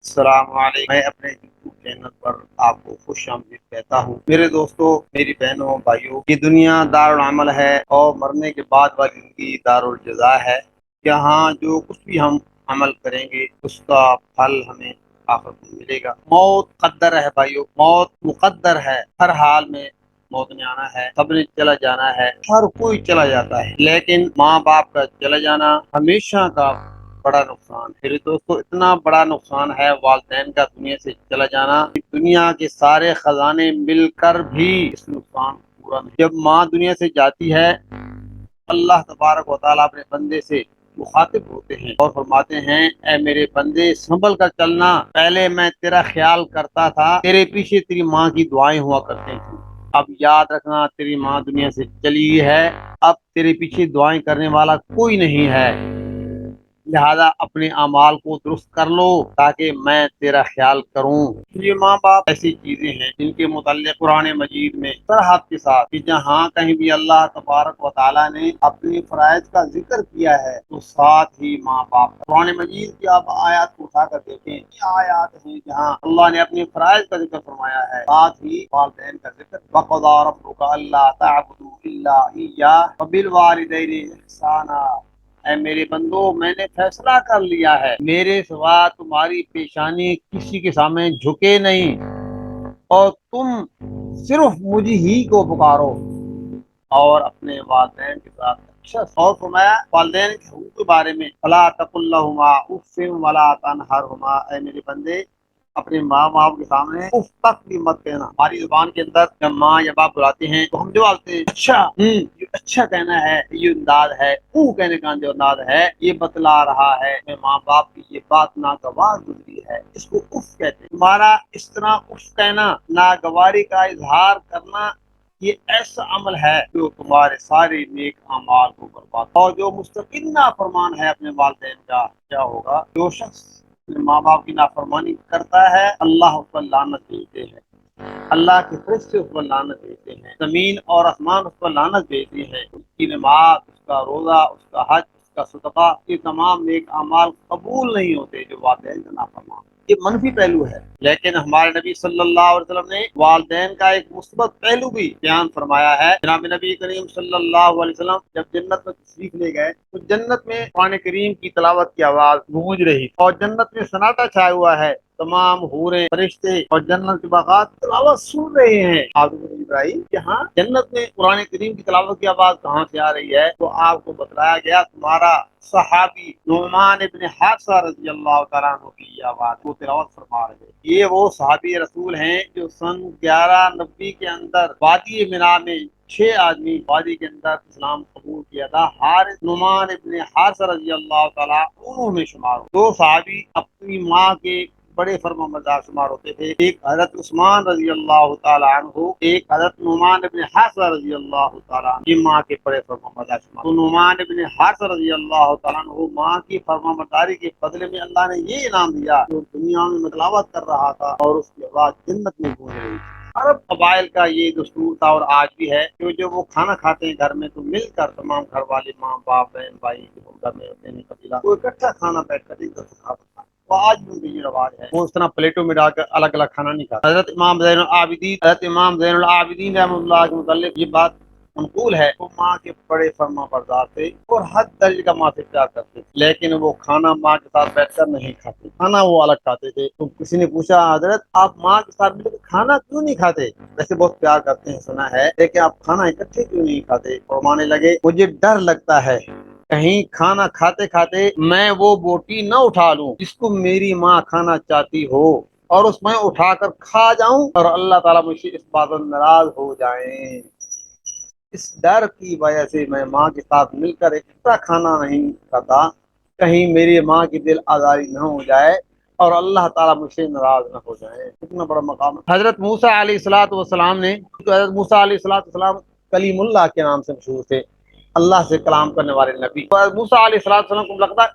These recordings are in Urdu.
السلام علیکم، میں اپنے یوٹیوب چینل پر آپ کو خوش آمدید کہتا ہوں۔ میرے دوستوں، میری بہنوں، بھائیوں، یہ دنیا دارالعمل ہے اور مرنے کے بعد والی زندگی دارالجزا ہے۔ یہاں جو کچھ بھی ہم عمل کریں گے اس کا پھل ہمیں آخرت میں ملے گا۔ موت قدر ہے بھائیوں، موت مقدر ہے۔ ہر حال میں موت نے آنا ہے، سب نے چلا جانا ہے، ہر کوئی چلا جاتا ہے، لیکن ماں باپ کا چلا جانا ہمیشہ کا بڑا نقصان ہے۔ میرے دوستو، اتنا بڑا نقصان ہے والدین کا دنیا سے چلا جانا کہ دنیا کے سارے خزانے مل کر بھی اس نقصان کو پورا نہیں۔ جب ماں دنیا سے جاتی ہے، اللہ تبارک و تعالیٰ اپنے بندے سے مخاطب ہوتے ہیں اور فرماتے ہیں، اے میرے بندے سنبھل کر چلنا، پہلے میں تیرا خیال کرتا تھا، تیرے پیچھے تیری ماں کی دعائیں ہوا کرتی تھیں، اب یاد رکھنا تیری ماں دنیا سے چلی ہے، اب تیرے پیچھے دعائیں کرنے والا کوئی نہیں ہے، لہذا اپنے اعمال کو درست کر لو تاکہ میں تیرا خیال کروں۔ یہ ماں باپ ایسی چیزیں ہیں جن کے متعلق قرآن مجید میں صراحت کے ساتھ کہ جہاں کہیں بھی اللہ تبارک و تعالیٰ نے اپنی فرائض کا ذکر کیا ہے تو ساتھ ہی ماں باپ۔ قرآن مجید کی آپ آیات کو اٹھا کر دیکھیں، یہ آیات ہیں جہاں اللہ نے اپنی فرائض کا ذکر فرمایا ہے، ساتھ ہی والدین کا ذکر۔ وَقَضَىٰ رَبُّكَ أَلَّا تَعْبُدُوا إِلَّا إِيَّاهُ وَبِالْوَالِدَيْنِ إِحْسَانًا۔ اے میرے بندو، میں نے فیصلہ کر لیا ہے، میرے سوا تمہاری پیشانی کسی کے سامنے جھکے نہیں اور تم صرف مجھے ہی کو پکارو اور اپنے والدین کے ساتھ اچھا۔ اور فرمایا والدین کے حقوق کے بارے میں، فَلَا تَقُل لَّهُمَا أُفٍّ وَلَا تَنْهَرْهُمَا، اے میرے بندے اپنے ماں باپ کے سامنے اف تک بھی مت کہنا۔ ہماری زبان کے اندر جب ماں یا باپ بلاتے ہیں تو ہم جو بولتے ہیں اچھا، یہ اچھا کہنا ہے، یہ انداز ہے، کہنے کا جو انداز ہے، یہ بتلا رہا ہے کہ ماں باپ کی یہ بات ناگوار گزری ہے، اس کو اف کہتے ہیں۔ تمہارا اس طرح اف کہنا، ناگواری کا اظہار کرنا، یہ ایسا عمل ہے جو تمہارے سارے نیک اعمال کو برباد، اور جو مستقل نافرمان ہے اپنے والدین کا، کیا ہوگا؟ جو شخص اپنے ماں باپ کی نافرمانی کرتا ہے، اللہ اس پر لعنت بھیجتے ہیں، اللہ کے فرشتے اس پر لعنت بھیجتے ہیں، زمین اور آسمان اس پر لعنت بھیجتے ہیں، اس کی نماز، اس کا روزہ، اس کا حج، اس کا صدقہ، یہ تمام نیک اعمال قبول نہیں ہوتے جو والدین کا نافرمان۔ یہ منفی پہلو ہے، لیکن ہمارے نبی صلی اللہ علیہ وسلم نے والدین کا ایک مثبت پہلو بھی بیان فرمایا ہے۔ جناب نبی کریم صلی اللہ علیہ وسلم جب جنت میں تشریف لے گئے تو جنت میں قرآن کریم کی تلاوت کی آواز گونج رہی اور جنت میں سناٹا چھایا ہوا ہے، تمام حوریں، فرشتے اور جنت کے باغات تلاوت سن رہے ہیں۔ آپ ابراہیم یہاں جنت میں قرآن کریم کی تلاوت کی آواز کہاں سے آ رہی ہے؟ تو آپ کو بتلایا گیا تمہارا صحابی نعمان ابن حارثہ رضی اللہ تعالیٰ عنہ کی یہ آواز وہ تلاوت فرما رہے ہیں۔ یہ وہ صحابی رسول ہیں جو سن 1190 کے اندر وادی مینا میں 6 آدمی وادی کے اندر اسلام قبول کیا تھا۔ حارث نعمان ابن حارثہ رضی اللہ تعالیٰ انہوں میں شمار ہو۔ دو صحابی اپنی ماں کے بڑے فرما بردار شمار ہوتے تھے، ایک حضرت عثمان رضی اللہ تعالیٰ عنہ، ایک حضرت نعمان ابن حارثہ رضی اللہ تعالیٰ عنہ، یہ ماں کے بڑے فرما بردار شمار۔ تو نعمان ابن حارثہ رضی اللہ تعالیٰ عنہ ماں کی فرما برداری کے بدلے میں اللہ نے یہ انعام دیا، جو دنیا میں تلاوت کر رہا تھا اور اس کی آواز جنت میں گونج رہی تھی۔ عرب قبائل کا یہ دستور تھا اور آج بھی ہے کہ جب وہ کھانا کھاتے ہیں گھر میں تو مل کر تمام گھر والے، ماں باپ، بہن بھائی جو گھر میں ہوتے ہیں قبیلہ، وہ اکٹھا کھانا بیٹھ کر ایک دوسرے کھاتا تھا۔ وہ آج بھی ان کی یہ رواج ہے، وہ اس طرح پلیٹوں میں ڈال کر الگ الگ کھانا نہیں کھاتا۔ حضرت امام زین العابدین رحمۃ اللہ کے متعلق یہ بات منقول ہے، وہ ماں کے بڑے فرما بردار تھے اور حد درجے کا ماں سے پیار کرتے تھے، لیکن وہ کھانا ماں کے ساتھ بیٹھ کر نہیں کھاتے، کھانا وہ الگ کھاتے تھے۔ تو کسی نے پوچھا، حضرت آپ ماں کے ساتھ مل کر کھانا کیوں نہیں کھاتے؟ ویسے بہت پیار کرتے ہیں سنا ہے، لیکن آپ کھانا اکٹھے کیوں نہیں کھاتے؟ فرمانے لگے، مجھے ڈر لگتا ہے کہیں کھانا کھاتے کھاتے میں وہ بوٹی نہ اٹھا لوں جس کو میری ماں کھانا چاہتی ہو اور اس میں اٹھا کر کھا جاؤں اور اللہ تعالیٰ مجھ سے اس بات پر ناراض ہو جائیں۔ اس ڈر کی وجہ سے میں ماں کے ساتھ مل کر ایکسٹرا کھانا نہیں کھاتا، کہیں میری ماں کی دل آزاری نہ ہو جائے اور اللہ تعالیٰ مجھ سے ناراض نہ ہو جائے۔ کتنا بڑا مقام ہے۔ حضرت موسیٰ علیہ الصلوۃ والسلام نے، حضرت موسیٰ علیہ الصلوۃ والسلام کلیم اللہ کے نام سے مشہور تھے، اللہ سے کلام کرنے والے نبی۔ موسیٰ علیہ الصلوۃ والسلام کو لگتا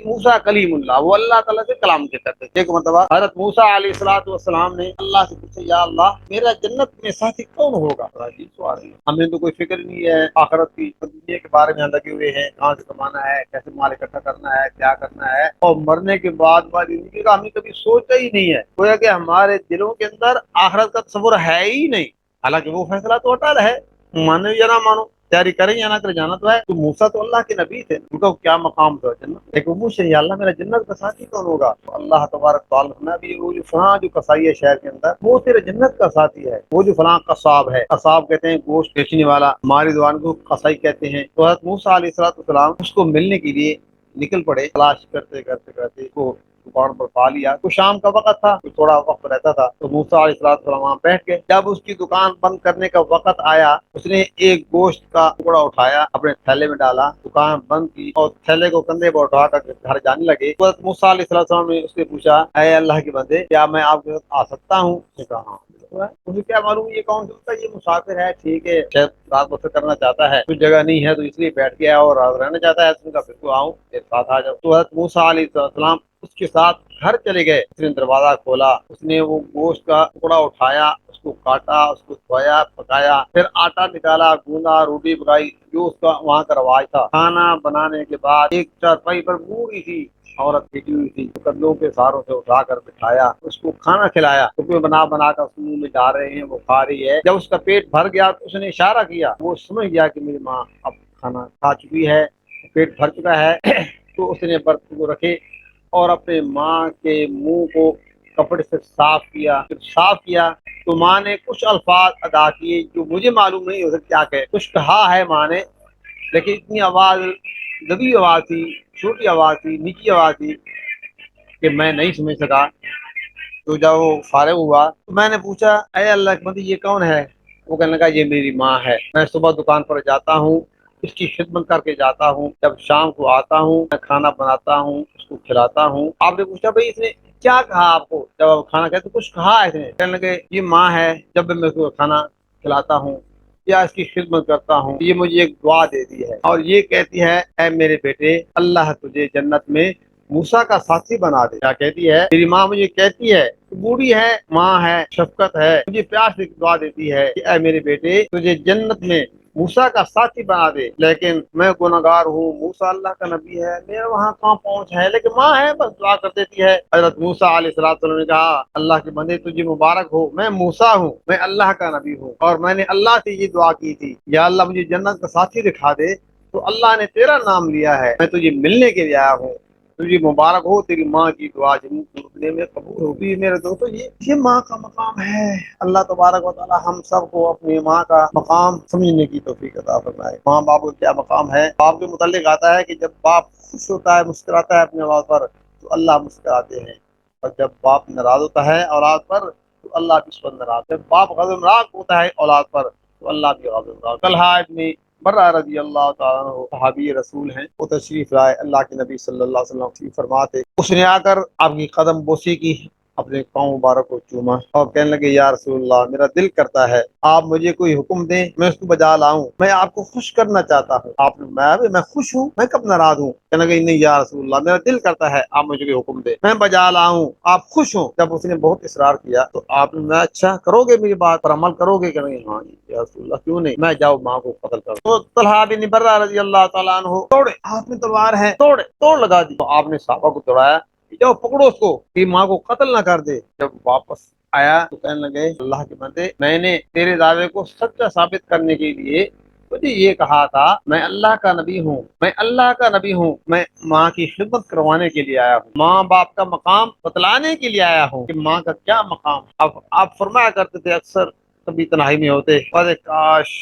موسیٰ کلیم اللہ، وہ اللہ تعالیٰ سے کلام کے کرتے تھے۔ ایک مرتبہ حضرت موسیٰ علیہ الصلوۃ والسلام نے اللہ سے پوچھا، یا اللہ میرا جنت میں ساتھی کون ہوگا؟ بڑا عجیب سوال ہے، ہمیں تو کوئی فکر نہیں ہے آخرت کی، دنیا کے بارے میں لگے ہوئے ہیں، کہاں سے کمانا ہے، کیسے مال اکٹھا کرنا ہے، کیا کرنا ہے، اور مرنے کے بعد زندگی کا ہمیں کبھی سوچا ہی نہیں ہے، گویا کہ ہمارے دلوں کے اندر آخرت کا تصور ہے ہی نہیں۔ حالانکہ وہ فیصلہ تو اٹل ہے، مانو یا نہ مانو، تیاری کریں یا نہ کریں، جانا تو ہے۔ تو موسیٰ تو اللہ کے نبی تھے، ان کا کیا مقام تھا جنت؟ ایک وہ پوچھے، یا اللہ میرا جنت کا ساتھی کون ہوگا؟ تو اللہ تبارک تعالیٰ نے بھی وہ جو فلاں جو کسائی ہے شہر کے اندر، وہ تیرے جنت کا ساتھی ہے۔ وہ جو فلاں قصاب ہے، قصاب کہتے ہیں گوشت بیچنے والا، ہماری زبان کو قصائی کہتے ہیں۔ تو حضرت موسیٰ علیہ السلام اس کو ملنے کے لیے نکل پڑے، تلاش کرتے کرتے کرتے کو دکان پر پا لیا۔ تو شام کا وقت تھا، تو تھوڑا وقت رہتا تھا، تو موسیٰ علیہ السلام وہاں بیٹھ گئے۔ جب اس کی دکان بند کرنے کا وقت آیا، اس نے ایک گوشت کا ٹکڑا اٹھایا، اپنے تھیلے میں ڈالا، دکان بند کی اور تھیلے کو کندھے پر اٹھا کر گھر جانے لگے۔ حضرت موسیٰ علیہ السلام نے اس سے پوچھا، اے اللہ کے بندے، کیا میں آپ کے ساتھ آ سکتا ہوں؟ اس نے کہا ہاں۔ مجھے کیا معلوم یہ کون ہوتا ہے، یہ مسافر ہے، ٹھیک ہے، شاید رات بسر کرنا چاہتا ہے، کچھ جگہ نہیں ہے تو اس لیے بیٹھ گیا اور رات رہنا چاہتا ہے۔ اس نے کہا پھر تو آؤں، میرے ساتھ آ جاؤ۔ تو حضرت موسیٰ علیہ السلام اس کے ساتھ گھر چلے گئے۔ اس نے دروازہ کھولا، اس نے وہ گوشت کا ٹکڑا اٹھایا، اس کو کاٹا، اس کو دھویا، پکایا، پھر آٹا نکالا، گوندھا، روٹی پکائی، جو اس کا وہاں کا رواج تھا۔ کھانا بنانے کے بعد ایک چارپائی پر بوڑھی تھی عورت بیٹھی ہوئی تھی، کندھوں کے سہاروں سے اٹھا کر بٹھایا، اس کو کھانا کھلایا، اس میں بنا بنا کر اس کے منہ میں ڈال رہے ہیں، وہ کھا رہی ہے۔ جب اس کا پیٹ بھر گیا تو اس نے اشارہ کیا، وہ سمجھ گیا کہ میری ماں اب کھانا کھا چکی ہے، پیٹ بھر چکا ہے۔ تو اس نے برتن کو رکھے اور اپنے ماں کے منہ کو کپڑے سے صاف کیا۔ جب صاف کیا تو ماں نے کچھ الفاظ ادا کیے جو مجھے معلوم نہیں ہو سکتا کیا کہ کچھ کہا ہے ماں نے، لیکن اتنی آواز، دبی آواز تھی، چھوٹی آواز تھی، نیچی آواز تھی کہ میں نہیں سمجھ سکا۔ تو جب وہ فارغ ہوا تو میں نے پوچھا، اے اللہ کے بندے یہ کون ہے؟ وہ کہنے لگا یہ میری ماں ہے، میں صبح دکان پر جاتا ہوں، اس کی خدمت کر کے جاتا ہوں، جب شام کو آتا ہوں میں کھانا بناتا ہوں، اس کو کھلاتا ہوں۔ آپ نے پوچھا بھائی اس نے کیا کہا آپ کو جب آپ کھانا کھاتے؟ کچھ کہا ہے اس نے؟ کہنے لگے یہ ماں ہے، جب میں اس کو کھانا کھلاتا ہوں یا اس کی خدمت کرتا ہوں، یہ مجھے ایک دعا دے دی ہے اور یہ کہتی ہے، اے میرے بیٹے اللہ تجھے جنت میں موسیٰ کا ساتھی بنا دے۔ کیا کہتی ہے؟ میری ماں مجھے کہتی ہے، بوڑھی ہے، ماں ہے، شفقت ہے، مجھے پیار سے دعا دیتی ہے کہ اے میرے بیٹے تجھے جنت میں موسیٰ کا ساتھی بنا دے، لیکن میں گنہگار ہوں، موسیٰ اللہ کا نبی ہے، میرا وہاں کہاں پہنچ ہے، لیکن ماں ہے بس دعا کر دیتی ہے۔ حضرت موسیٰ علیہ السلام نے کہا، اللہ کے بندے تجھے مبارک ہو، میں موسیٰ ہوں، میں اللہ کا نبی ہوں، اور میں نے اللہ سے یہ دعا کی تھی، یا اللہ مجھے جنت کا ساتھی دکھا دے، تو اللہ نے تیرا نام لیا ہے، میں تجھے ملنے کے لیے آیا ہوں، تجھے مبارک ہو، تیری ماں کی دعا جننے میں قبول ہوگی۔ میرے دوستو یہ ماں کا مقام ہے۔ اللہ تبارک و تعالی ہم سب کو اپنی ماں کا مقام سمجھنے کی توفیق عطا فرمائے۔ ماں باپ کا کیا مقام ہے؟ باپ کے متعلق آتا ہے کہ جب باپ خوش ہوتا ہے، مسکراتا ہے اپنے اولاد پر تو اللہ مسکراتے ہیں، اور جب باپ ناراض ہوتا ہے اولاد پر تو اللہ بھی اس پر ناراض۔ جب باپ غضبناک ہوتا ہے اولاد پر تو اللہ بھی غضبناک۔ طلحہ ابن برہ رضی اللہ تعالیٰ عنہ صحابی رسول ہیں، وہ تشریف لائے، اللہ کے نبی صلی اللہ علیہ وسلم تشریف فرما تھے۔ اس نے آ کر آپ کی قدم بوسی کی، اپنے پاؤں مبارک کو چوما اور کہنے لگے، یا رسول اللہ میرا دل کرتا ہے آپ مجھے کوئی حکم دیں، میں اس کو بجا لاؤں، میں آپ کو خوش کرنا چاہتا ہوں۔ آپ نے میں خوش ہوں، میں کب ناراض ہوں؟ کہنے لگے نہیں یا رسول اللہ میرا دل کرتا ہے آپ مجھے کوئی حکم دیں، میں بجا لاؤں، آپ خوش ہوں۔ جب اس نے بہت اصرار کیا تو آپ نے، میں اچھا کرو گے میری بات پر عمل کرو گے؟ کہ نہیں، ہاں یا رسول اللہ کیوں نہیں، میں جاؤ ماں کو قتل کروں۔ تو طلحہ بن برہ رضی اللہ تعالیٰ عنہ توڑے، ہاتھ میں تلوار ہے، توڑ لگا دی۔ تو آپ نے صحابہ کو دوڑایا، جاؤ پکڑو اس کو کہ ماں کو قتل نہ کر دے۔ جب واپس آیا تو کہنے لگے، اللہ کے بندے میں نے تیرے دعوے کو سچا ثابت کرنے کے لیے مجھے یہ کہا تھا، میں اللہ کا نبی ہوں، میں اللہ کا نبی ہوں، میں ماں کی خدمت کروانے کے لیے آیا ہوں، ماں باپ کا مقام بتلانے کے لیے آیا ہوں کہ ماں کا کیا مقام۔ اب آپ فرمایا کرتے تھے اکثر کبھی تنہائی میں ہوتے، ارے کاش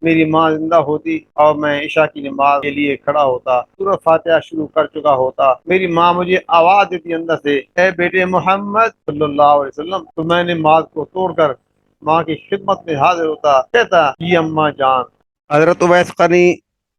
میری ماں زندہ ہوتی اور میں عشاء کی نماز کے لیے کھڑا ہوتا، سورۃ فاتحہ شروع کر چکا ہوتا، میری ماں مجھے آواز دیتی اندر سے، اے بیٹے محمد صلی اللہ علیہ وسلم، تو میں نماز کو توڑ کر ماں کی خدمت میں حاضر ہوتا، کہتا جی اماں جان۔ حضرت اویس قرنی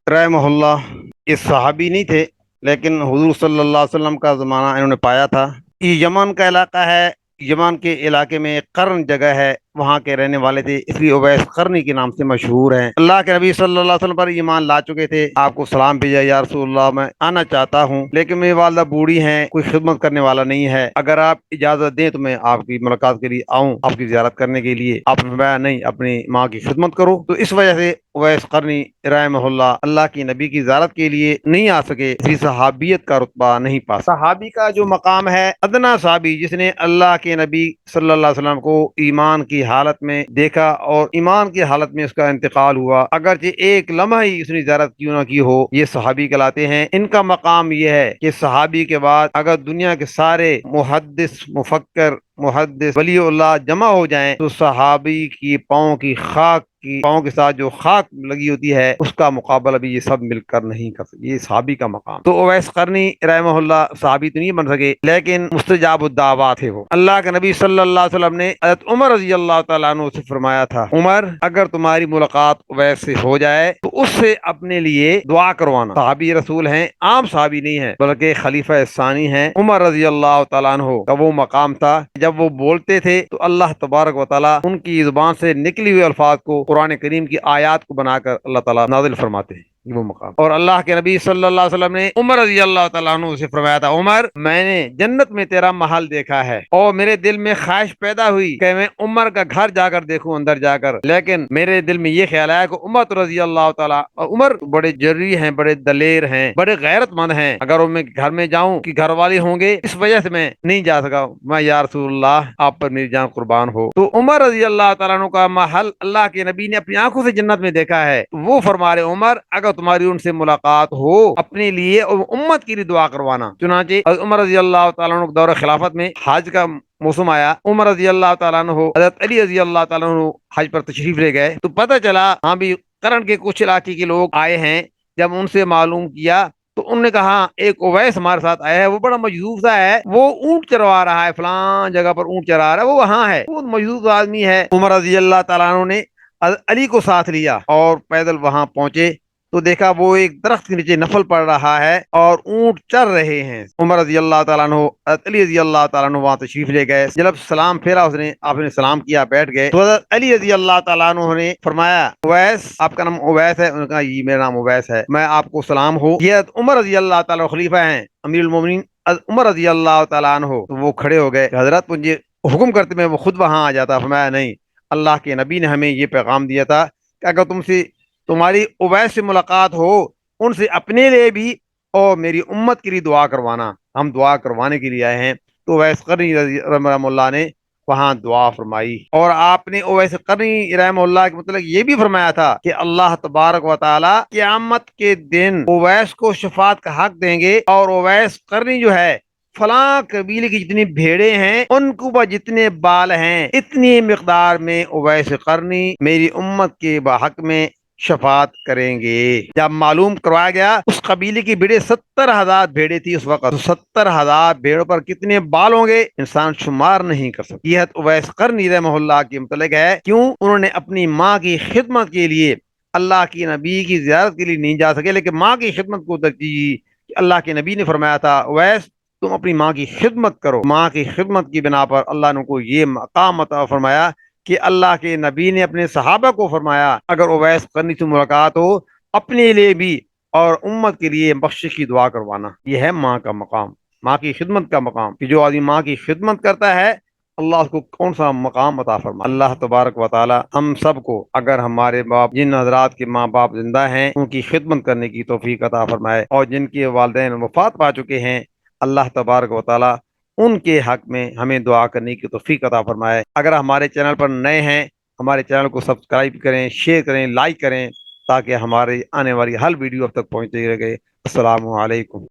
رحمہ اللہ یہ صحابی نہیں تھے، لیکن حضور صلی اللہ علیہ وسلم کا زمانہ انہوں نے پایا تھا۔ یہ یمن کا علاقہ ہے، یمن کے علاقے میں ایک قرن جگہ ہے، وہاں کے رہنے والے تھے، اس لیے اویس قرنی کے نام سے مشہور ہیں۔ اللہ کے نبی صلی اللہ علیہ وسلم پر ایمان لا چکے تھے، آپ کو سلام بھیجا، یا رسول اللہ میں آنا چاہتا ہوں لیکن میری والدہ بوڑھی ہیں، کوئی خدمت کرنے والا نہیں ہے، اگر آپ اجازت دیں تو میں آپ کی ملاقات کے لیے آؤں، آپ کی زیارت کرنے کے لیے۔ آپ نے فرمایا نہیں، اپنی ماں کی خدمت کرو۔ تو اس وجہ سے اویس قرنی رحمہ اللہ کی نبی کی زیارت کے لیے نہیں آ سکے، اسی صحابیت کا رتبہ نہیں پا سکے۔ صحابی کا جو مقام ہے، ادنا صحابی جس نے اللہ کے نبی صلی اللہ علیہ وسلم کو ایمان کی حالت میں دیکھا اور ایمان کی حالت میں اس کا انتقال ہوا، اگرچہ ایک لمحہ ہی اس نے زیارت کیوں نہ کی ہو، یہ صحابی کہلاتے ہیں۔ ان کا مقام یہ ہے کہ صحابی کے بعد اگر دنیا کے سارے محدث، مفکر، محدث، ولی اللہ جمع ہو جائیں تو صحابی کی پاؤں کے ساتھ جو خاک لگی ہوتی ہے اس کا مقابلہ بھی یہ سب مل کر نہیں کر سکتے۔ یہ صحابی کا مقام۔ تو اویس قرنی رحمہ اللہ صحابی تو نہیں بن سکے لیکن مستجاب الدعوات تھے وہ۔ اللہ کے نبی صلی اللہ علیہ وسلم نے حضرت عمر رضی اللہ تعالیٰ عنہ سے فرمایا تھا، عمر اگر تمہاری ملاقات اویس سے ہو جائے تو اس سے اپنے لیے دعا کروانا۔ صحابی رسول ہیں، عام صحابی نہیں ہے بلکہ خلیفہ ثانی ہیں۔ عمر رضی اللہ تعالیٰ عنہ کا وہ مقام تھا، جب وہ بولتے تھے تو اللہ تبارک و تعالیٰ ان کی زبان سے نکلی ہوئے الفاظ کو قرآن کریم کی آیات کو بنا کر اللہ تعالیٰ نازل فرماتے ہیں، وہ مقام۔ اور اللہ کے نبی صلی اللہ علیہ وسلم نے عمر رضی اللہ تعالیٰ عنہ سے فرمایا تھا، عمر میں نے جنت میں تیرا محل دیکھا ہے اور میرے دل میں خواہش پیدا ہوئی کہ میں عمر کا گھر جا کر دیکھوں اندر جا کر، لیکن میرے دل میں یہ خیال آیا کہ عمر رضی اللہ تعالیٰ، اور عمر بڑے جری ہیں، بڑے دلیر ہیں، بڑے غیرت مند ہیں، اگر میں گھر میں جاؤں کہ گھر والے ہوں گے، اس وجہ سے میں نہیں جا سکا۔ میں یا رسول اللہ آپ پر میری جان قربان ہو۔ تو عمر رضی اللہ تعالیٰ عنہ کا محل اللہ کے نبی نے اپنی آنکھوں سے جنت میں دیکھا ہے۔ وہ فرما رہے، عمر اگر تمہاری ان سے ملاقات ہو اپنے لیے اور امت کے لیے دعا کروانا۔ چنانچہ عمر رضی اللہ تعالیٰ عنہ دور خلافت میں حج کا موسم آیا، عمر رضی اللہ تعالیٰ عنہ حضرت علی رضی اللہ تعالیٰ عنہ حج پر تشریف لے گئے تو پتہ چلا ہاں بھی کرن کے کچھ علاقے کے لوگ آئے ہیں۔ جب ان سے معلوم کیا تو انہوں نے کہا ایک اویس ہمارے ساتھ آیا ہے، وہ بڑا مجذوب سا ہے، وہ اونٹ چروا رہا ہے، فلان جگہ پر اونٹ چرا رہا ہے، وہ وہاں ہے، وہ مجذوب آدمی ہے۔ عمر رضی اللہ تعالیٰ عنہ نے علی کو ساتھ لیا اور پیدل وہاں پہنچے تو دیکھا وہ ایک درخت کے نیچے نفل پڑ رہا ہے اور اونٹ چر رہے ہیں۔ عمر رضی اللہ تعالیٰ عنہ حضرت علی رضی اللہ تعالیٰ عنہ وہاں تشریف لے گئے، جب سلام پھیرا آپ نے سلام کیا، بیٹھ گئے تو حضرت علی رضی اللہ تعالیٰ عنہ نے فرمایا، اویس آپ کا نام اویس ہے؟ انہوں نے کہا یہ میرا نام اویس ہے، میں آپ کو سلام ہو۔ یہ حضرت عمر رضی اللہ تعالیٰ خلیفہ ہیں، امیر المومنین عمر رضی اللہ تعالیٰ عنہ، تو وہ کھڑے ہو گئے، حضرت مجھے حکم کرتے میں وہ خود وہاں آ جاتا۔ فرمایا نہیں، اللہ کے نبی نے ہمیں یہ پیغام دیا تھا کہ اگر تمہاری اویس سے ملاقات ہو ان سے اپنے لیے بھی اور میری امت کے لیے دعا کروانا۔ ہم دعا کروانے کے لیے آئے ہیں۔ تو اویس قرنی رحمہ اللہ نے وہاں دعا فرمائی، اور آپ نے اویس قرنی رحمہ اللہ کے مطلب یہ بھی فرمایا تھا کہ اللہ تبارک و تعالی قیامت کے دن اویس کو شفاعت کا حق دیں گے، اور اویس قرنی جو ہے فلاں قبیلے کی جتنی بھیڑے ہیں ان کو جتنے بال ہیں اتنی مقدار میں اویس قرنی میری امت کے حق میں شفاعت کریں گے۔ جب معلوم کروایا گیا اس قبیلے کی بھیڑیں 70,000 بھیڑیں تھی اس وقت، 70,000 بھیڑوں پر کتنے بال ہوں گے انسان شمار نہیں کر سکتا۔ یہ اویس قرنی رحمہ اللہ کے متعلق ہے، کیوں انہوں نے اپنی ماں کی خدمت کے لیے اللہ کی نبی کی زیارت کے لیے نہیں جا سکے، لیکن ماں کی خدمت کو ترجیح دی۔ اللہ کے نبی نے فرمایا تھا اویس تم اپنی ماں کی خدمت کرو۔ ماں کی خدمت کی بنا پر اللہ نے کو یہ مقام عطا فرمایا کہ اللہ کے نبی نے اپنے صحابہ کو فرمایا اگر اویس قرنی سے ملاقات ہو اپنے لیے بھی اور امت کے لیے بخشش کی دعا کروانا۔ یہ ہے ماں کا مقام، ماں کی خدمت کا مقام، کہ جو آدمی ماں کی خدمت کرتا ہے اللہ اس کو کون سا مقام عطا فرما۔ اللہ تبارک و تعالی ہم سب کو، اگر ہمارے باپ جن حضرات کے ماں باپ زندہ ہیں ان کی خدمت کرنے کی توفیق عطا فرمائے، اور جن کے والدین وفات پا چکے ہیں اللہ تبارک و تعالی ان کے حق میں ہمیں دعا کرنے کی توفیق عطا فرمائے۔ اگر ہمارے چینل پر نئے ہیں ہمارے چینل کو سبسکرائب کریں، شیئر کریں، لائک کریں، تاکہ ہمارے آنے والی ہر ویڈیو اب تک پہنچتے رہے۔ السلام علیکم۔